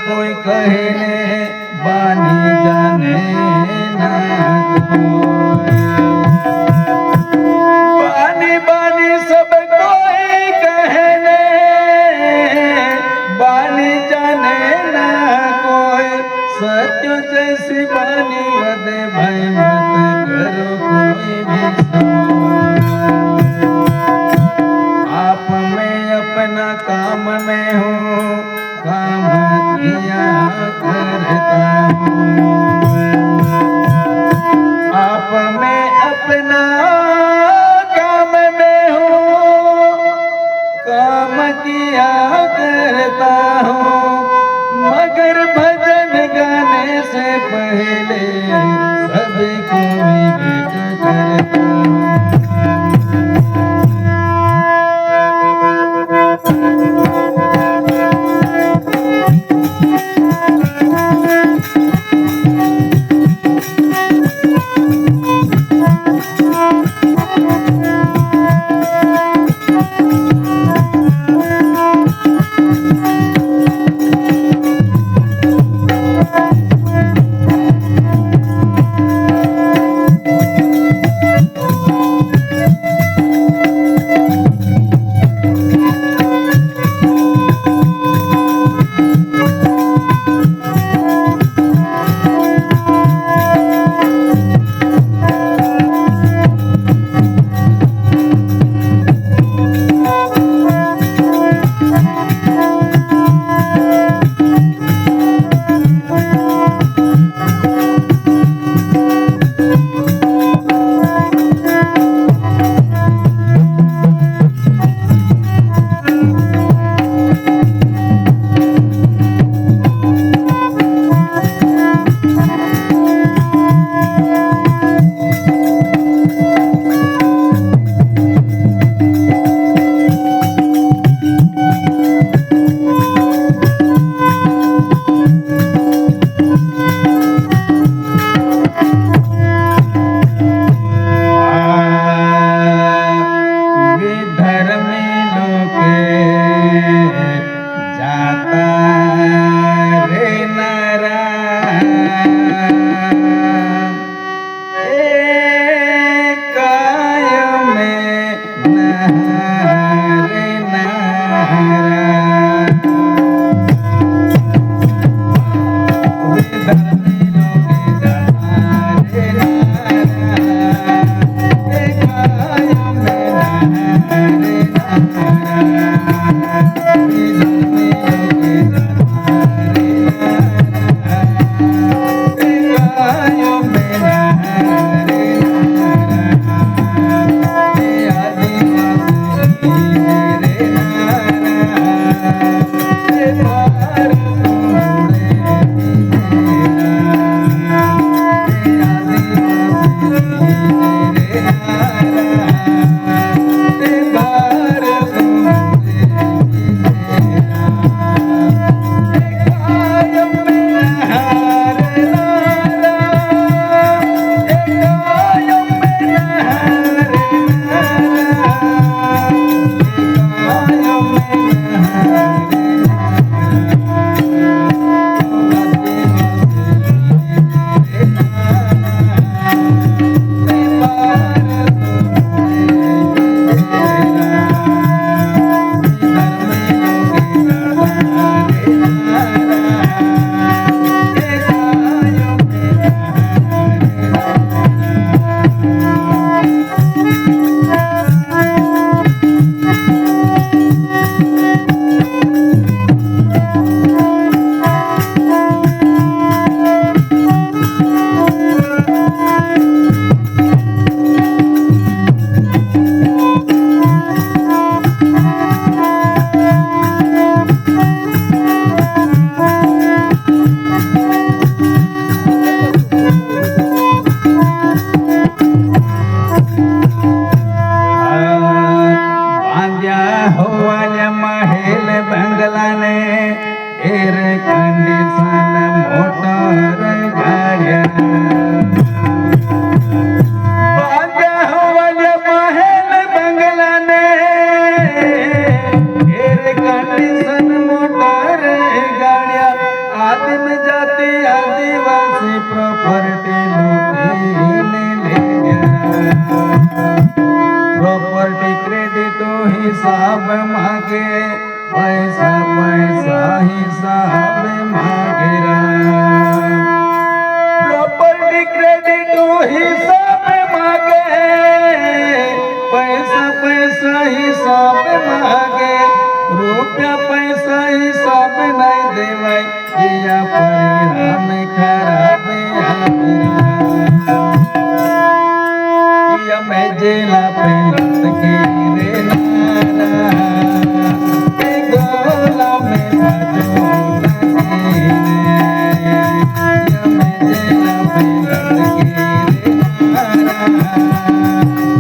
कोई कहे ने बानी जाने ना बानी बानी सब कोई कहे ने बानी जाने ना कोई सत्य जैसी बानी वदे भाई मत करो कोई भी आप में अपना काम में हूँ काम किया करता हूँ आप में अपना काम में हूँ काम किया करता हूँ मगर भजन गाने से पहले सभी को विवेक करता हूँ। क्रेडिट हिसाब मांगे, पैसा पैसा हिसाब मांगे राम। प्रॉपर्टी क्रेडिट हिसाब मांगे, पैसा पैसा हिसाब मांगे, रुपया पैसा हिसाब नहीं देवाय, या परिणाम खराब या मैं जेला पे लट के रे नारा, ए गोला में बाजो या मैं जेला पे लट के रे नारा,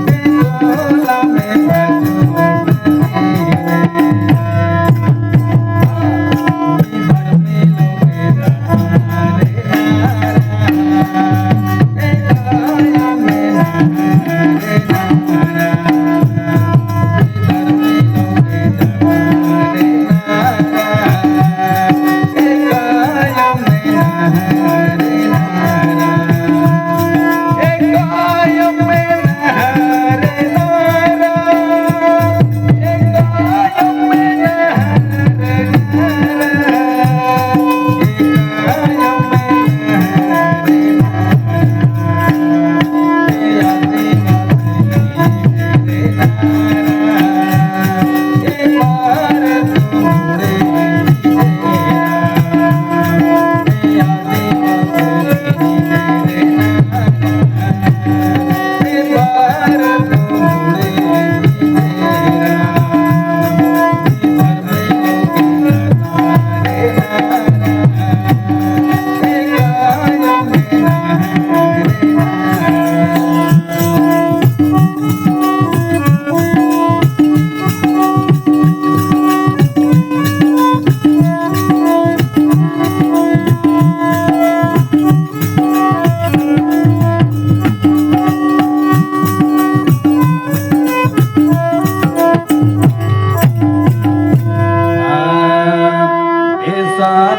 ए गोला में बाजो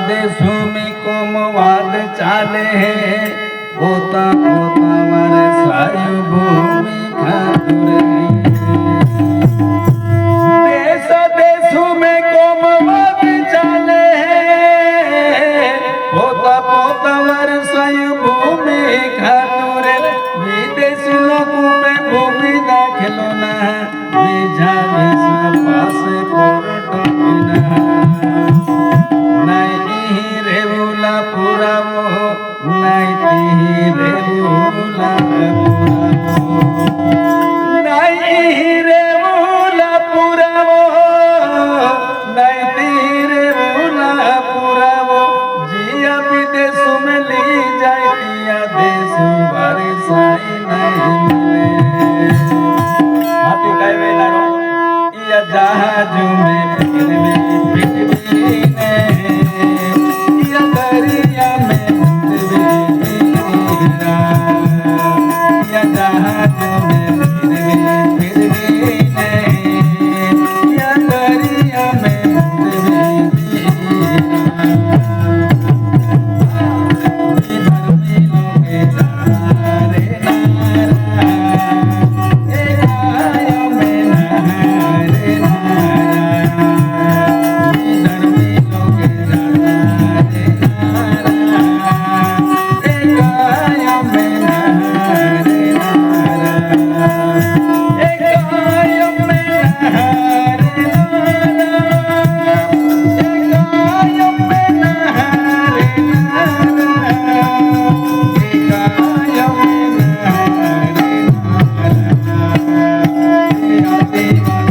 देशों में कोमवाद चाले है, होता होता मारे सारी भूमि खातुर देश देशों में कोमवाद चाले है, होता होता मारे सारी भूमि खातुर विदेशी लोगों में भूमि दाखिलो ना वीजा वीसा पासपोर्ट बिना पुरावो नहीं रेवुला पुरावो, नहीं रेवुला पुरावो, नहीं रेवुला पुरावो, जिया विदेश में ली जाए तिया देश बारे साई नहीं मिले। हाथी काय वेला रो या जहाज में फिर में बिजली ने या दरिया में या जहाज में फिर भी नहीं या दरिया में Happy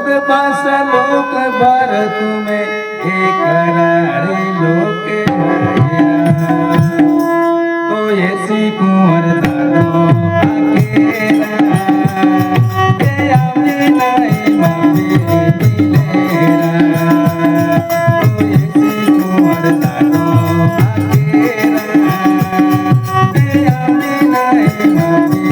लोक भर तुम्हें एक रे लोक तो ऐसी कुंवर दादो अकेला के आवे नहीं मामी मिलेरा तो ऐसी कुंवर दादो अकेला के आवे नहीं मामी